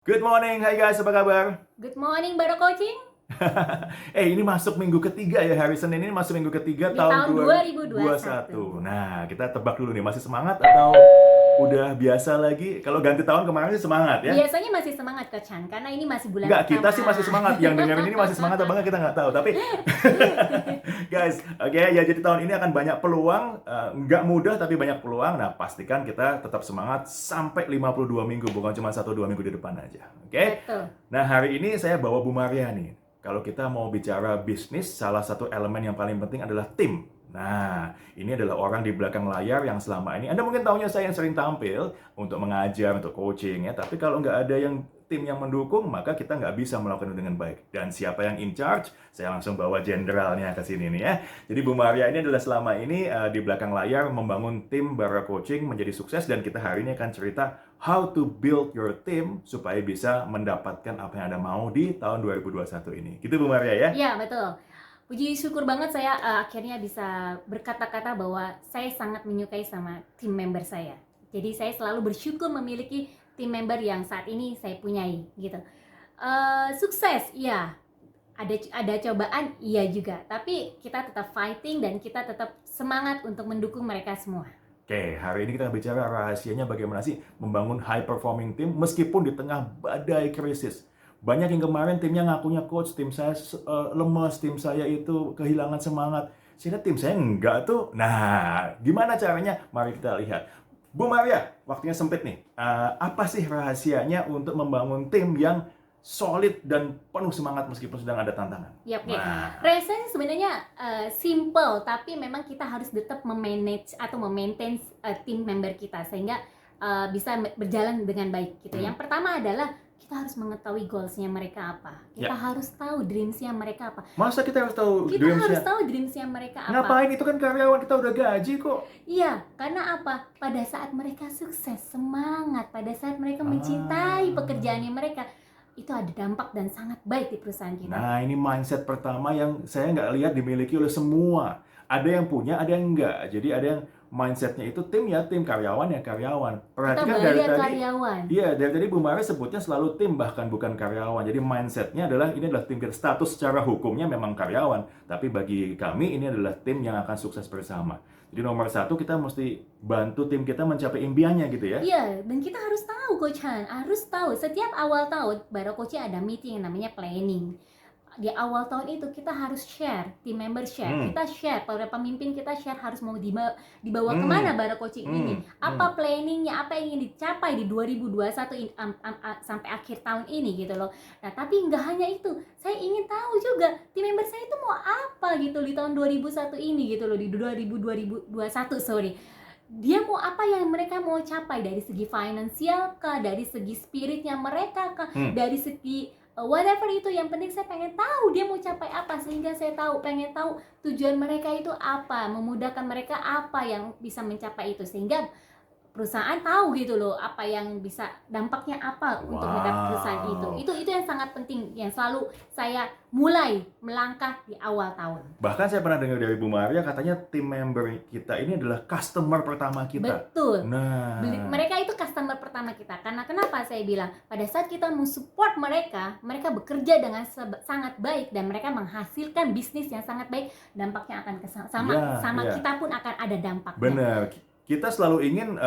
Good morning, hai guys, apa kabar? Good morning, Baro Coaching. Ini masuk minggu ketiga ya, hari Senin ini masuk minggu ketiga Di tahun tahun 2021. 2021. Nah, kita tebak dulu nih, masih semangat atau udah biasa lagi? Kalau ganti tahun kemarin sih semangat ya? Biasanya masih semangat Coach Han, karena ini masih bulan Enggak, kita pertama. sih masih semangat. Yang dengerin ini masih semangat apa enggak kita nggak tahu. Tapi guys, oke ya, jadi tahun ini akan banyak peluang, nggak mudah tapi banyak peluang. Nah, pastikan kita tetap semangat sampai 52 minggu, bukan cuma 1-2 minggu di depan aja. Oke? Betul. Nah, hari ini saya bawa Bu Maria nih. Kalau kita mau bicara bisnis, salah satu elemen yang paling penting adalah tim. Nah, ini adalah orang di belakang layar yang selama ini, Anda mungkin tahunya saya yang sering tampil untuk mengajar, untuk coaching ya. Tapi kalau nggak ada yang tim yang mendukung, maka kita nggak bisa melakukan itu dengan baik. Dan siapa yang in charge? Saya langsung bawa jenderalnya ke sini nih ya. Jadi Bu Maria ini adalah selama ini di belakang layar membangun tim Bara Coaching menjadi sukses, dan kita hari ini akan cerita how to build your team supaya bisa mendapatkan apa yang Anda mau di tahun 2021 ini. Gitu Bu Maria ya? Iya, betul. Puji syukur banget saya akhirnya bisa berkata-kata bahwa saya sangat menyukai sama tim member saya. Jadi saya selalu bersyukur memiliki tim member yang saat ini saya punyai gitu. Sukses, iya. Ada cobaan, iya juga. Tapi kita tetap fighting dan kita tetap semangat untuk mendukung mereka semua. Oke, hari ini kita bicara rahasianya bagaimana sih membangun high performing team meskipun di tengah badai krisis. Banyak yang kemarin timnya ngakunya coach, tim saya lemes, tim saya itu kehilangan semangat. Sehingga tim saya enggak tuh. Nah, gimana caranya? Mari kita lihat. Bu Maria, waktunya sempit nih. Apa sih rahasianya untuk membangun tim yang solid dan penuh semangat meskipun sedang ada tantangan? Yap, oke. Nah, Rasanya sebenarnya simple, tapi memang kita harus tetap memanage atau memaintain tim member kita sehingga bisa berjalan dengan baik gitu. Yang pertama adalah kita harus mengetahui goalsnya mereka apa. Kita harus tahu dreamsnya mereka apa. masa kita harus tahu Kita harus dreamsnya? tahu dreamsnya mereka apa. Ngapain, itu kan karyawan, kita udah gaji kok. Iya, karena apa? Pada saat mereka sukses, semangat, pada saat mereka mencintai pekerjaannya mereka, itu ada dampak dan sangat baik di perusahaan kita. Nah, ini mindset pertama yang saya nggak lihat dimiliki oleh semua. Ada yang punya, ada yang enggak. Jadi ada yang mindsetnya itu tim ya tim, karyawan ya karyawan. Kita Perhatikan dari melihat tadi, karyawan. iya dari tadi Bu Mari sebutnya selalu tim bahkan bukan karyawan. Jadi mindsetnya adalah ini adalah tim kita. Status secara hukumnya memang karyawan, tapi bagi kami ini adalah tim yang akan sukses bersama. Jadi nomor satu kita mesti bantu tim kita mencapai impiannya gitu ya. Iya, dan kita harus tahu Coach Han, harus tahu setiap awal tahun Bara Coaching ada meeting yang namanya planning. Di awal tahun itu kita harus share, team member share, kita share, para pemimpin kita share harus mau dibawa kemana Bara Coaching ini, apa planningnya, apa yang ingin dicapai di 2021 sampai akhir tahun ini gitu loh. Nah tapi nggak hanya itu, saya ingin tahu juga tim member saya itu mau apa gitu di tahun 2001 ini gitu loh, di 2021 sorry. Dia mau apa yang mereka mau capai dari segi finansial kah, dari segi spiritnya mereka kah, dari segi whatever itu, yang penting saya pengen tahu dia mau capai apa, sehingga saya pengen tahu tujuan mereka itu apa, memudahkan mereka apa yang bisa mencapai itu, sehingga perusahaan tahu gitu loh apa yang bisa dampaknya apa untuk terhadap perusahaan itu yang sangat penting yang selalu saya mulai melangkah di awal tahun. Bahkan saya pernah dengar dari Bu Maria katanya tim member kita ini adalah customer pertama kita. Betul. Nah, Mereka itu customer pertama kita. Karena kenapa saya bilang pada saat kita mensupport mereka bekerja dengan sangat baik dan mereka menghasilkan bisnis yang sangat baik, dampaknya akan sama kita pun akan ada dampaknya. benar. Kita selalu ingin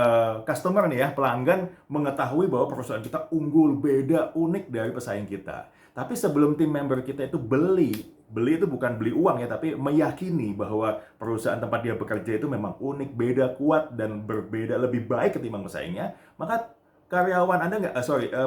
customer nih ya, pelanggan mengetahui bahwa perusahaan kita unggul, beda, unik dari pesaing kita. Tapi sebelum tim member kita itu beli itu bukan beli uang ya, tapi meyakini bahwa perusahaan tempat dia bekerja itu memang unik, beda, kuat, dan berbeda lebih baik ketimbang pesaingnya, maka karyawan Anda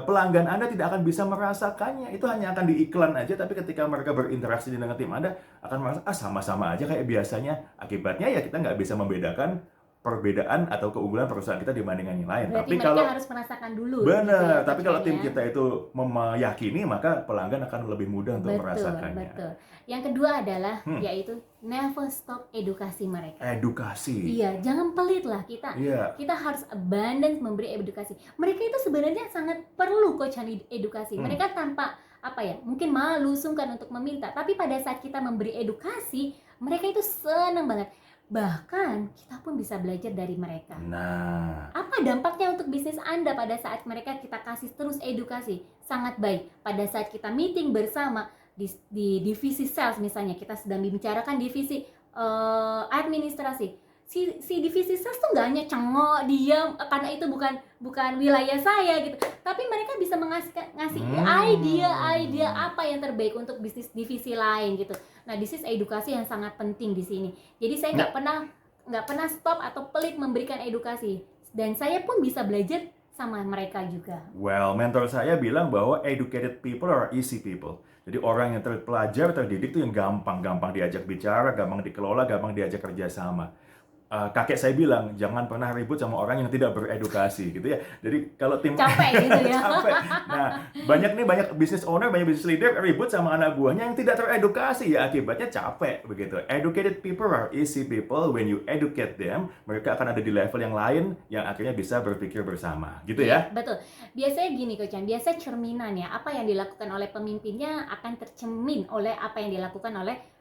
pelanggan Anda tidak akan bisa merasakannya. Itu hanya akan di iklan aja, tapi ketika mereka berinteraksi dengan tim Anda akan merasa sama-sama aja kayak biasanya. Akibatnya ya kita nggak bisa membedakan perbedaan atau keunggulan perusahaan kita dibandingkan yang lain. Berarti Tapi mereka kalau harus merasakan dulu. benar, gitu ya, tapi kalau tim ya. kita itu meyakini, maka pelanggan akan lebih mudah untuk merasakannya. Betul. Yang kedua adalah yaitu never stop edukasi mereka. Edukasi. Iya, jangan pelit lah kita. Iya. Kita harus abundant memberi edukasi. Mereka itu sebenarnya sangat perlu coachan edukasi. Mereka tanpa mungkin malu, sungkan untuk meminta, tapi pada saat kita memberi edukasi, mereka itu senang banget. Bahkan kita pun bisa belajar dari mereka. Nah, Apa dampaknya untuk bisnis Anda pada saat mereka kita kasih terus edukasi? Sangat baik. Pada saat kita meeting bersama di divisi sales misalnya, kita sedang membicarakan divisi administrasi. Si divisi sales tuh nggak hanya cengok, diam, karena itu bukan wilayah saya gitu. Tapi mereka bisa ngasih ide apa yang terbaik untuk bisnis divisi lain gitu. Nah, this is edukasi yang sangat penting di sini. Jadi saya nggak pernah stop atau pelit memberikan edukasi, dan saya pun bisa belajar sama mereka juga. well, mentor saya bilang bahwa educated people are easy people. Jadi orang yang terpelajar, terdidik itu yang gampang diajak bicara, gampang dikelola, gampang diajak kerjasama. Kakek saya bilang, jangan pernah ribut sama orang yang tidak beredukasi, gitu ya. Jadi kalau tim Capek gitu ya. capek. Nah, banyak business owner, banyak business leader ribut sama anak buahnya yang tidak teredukasi, ya akibatnya capek begitu. Educated people are easy people. When you educate them, mereka akan ada di level yang lain yang akhirnya bisa berpikir bersama, gitu ya. Betul. Biasanya gini Coach Chan, biasanya cerminan ya, apa yang dilakukan oleh pemimpinnya akan tercermin oleh apa yang dilakukan oleh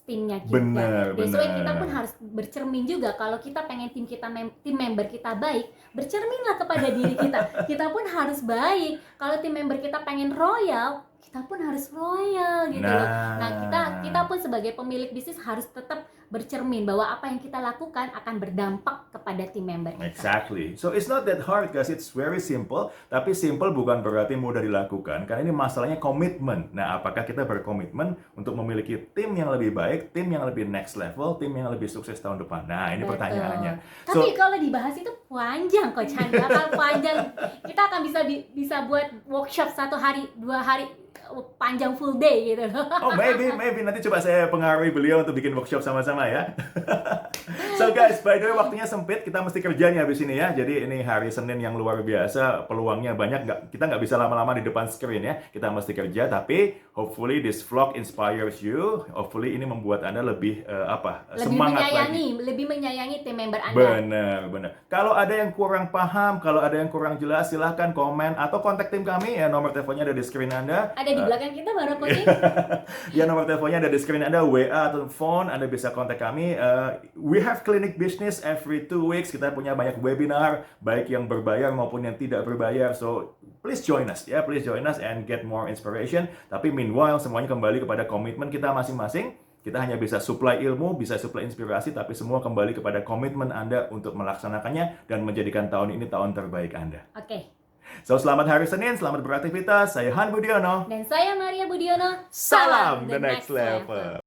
timnya kita. Benar, That's why benar. kita pun harus bercermin juga. Kalau kita pengen tim member kita baik, bercerminlah kepada diri kita. Kita pun harus baik. Kalau tim member kita pengen royal, kita pun harus royal gitu loh. Nah, kita pun sebagai pemilik bisnis harus tetap bercermin bahwa apa yang kita lakukan akan berdampak kepada tim member kita. Exactly. So it's not that hard guys, it's very simple. Tapi simple bukan berarti mudah dilakukan. Karena ini masalahnya komitmen. Nah, apakah kita berkomitmen untuk memiliki tim yang lebih baik, tim yang lebih next level, tim yang lebih sukses tahun depan? Nah, ini Betul. pertanyaannya. Tapi kalau dibahas itu panjang Coach Chan, akan panjang. Kita akan bisa buat workshop 1 hari, 2 hari, panjang full day gitu. Oh, maybe nanti coba saya pengaruhi beliau untuk bikin workshop sama-sama ya. So guys, by the way waktunya sempit, kita mesti kerja nih habis ini ya. Jadi ini hari Senin yang luar biasa, peluangnya banyak. Kita nggak bisa lama-lama di depan screen ya. Kita mesti kerja, tapi hopefully this vlog inspires you. Hopefully ini membuat Anda lebih semangat lagi. Lebih menyayangi tim member Anda. Benar. Kalau ada yang kurang paham, kalau ada yang kurang jelas, silahkan komen atau kontak tim kami ya. Nomor teleponnya ada di screen Anda. Ada di belakang kita baru coaching. Ya, nomor teleponnya ada di screen Anda, WA atau phone, Anda bisa kontak kami. We have clinic business every 2 weeks. Kita punya banyak webinar, baik yang berbayar maupun yang tidak berbayar. So, please join us ya, please join us and get more inspiration. Tapi meanwhile, semuanya kembali kepada komitmen kita masing-masing. Kita hanya bisa supply ilmu, bisa supply inspirasi, tapi semua kembali kepada komitmen Anda untuk melaksanakannya dan menjadikan tahun ini tahun terbaik Anda. Oke. So, selamat hari Senin, selamat beraktivitas. Saya Han Budiono. Dan saya Maria Budiono. Salam the next level.